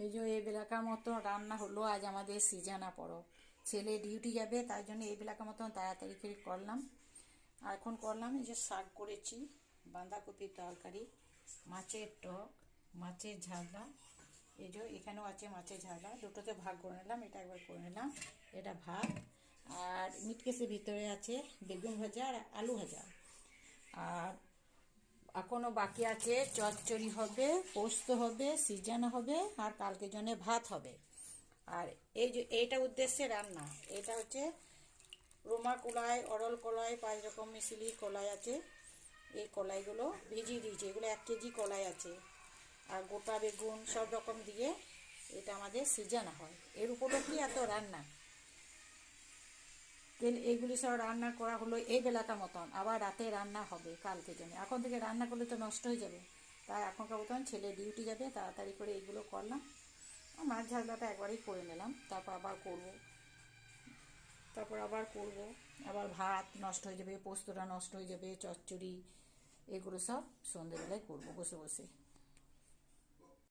এই যে এই বেলাকার মতো রান্না হলো আজ আমাদের সিজানা পরব। ছেলে ডিউটি যাবে, তাই জন্য এই বেলাকার মতন তাড়াতাড়ি করে করলাম। আর এখন করলাম এই যে শাক করেছি, বাঁধাকপির তরকারি, মাছের টক, মাছের ঝালনা। এই যে এখানেও আছে মাছের ঝালনা, দুটোতে ভাগ করে নিলাম, এটা একবার করে নিলাম, এটা ভাত। আর মিটকেসের ভিতরে আছে বেগুন ভাজা আর আলু ভাজা। আর এখনও বাকি আছে চচ্চড়ি হবে, পোস্ত হবে, সিজানো হবে, আর কালকের জন্য ভাত হবে। আর এই যে এইটা উদ্দেশ্যে রান্না, এটা হচ্ছে রোমা কলাই, অরল কলাই, 5 রকম মিশিলি কলাই আছে। এই কলাইগুলো ভিজিয়ে দিয়েছি, এগুলো 1 কেজি কলাই আছে। আর গোটা বেগুন সব রকম দিয়ে এটা আমাদের সিজানো হয়। এর উপলক্ষে এত রান্না, তেল এগুলি সব রান্না করা হলো এই বেলাকার মতন। আবার রাতে রান্না হবে কালকে জন্য, এখন থেকে রান্না করলে তো নষ্ট হয়ে যাবে। তাই এখনকার মতন ছেলে ডিউটি যাবে, তাড়াতাড়ি করে এইগুলো করলাম। মাছ ঝালটাটা একবারই করে নিলাম, তারপর আবার করব, আবার ভাত নষ্ট হয়ে যাবে, পোস্তটা নষ্ট হয়ে যাবে, চচ্চড়ি এগুলো সব সন্ধ্যেবেলায় করবো বসে বসে।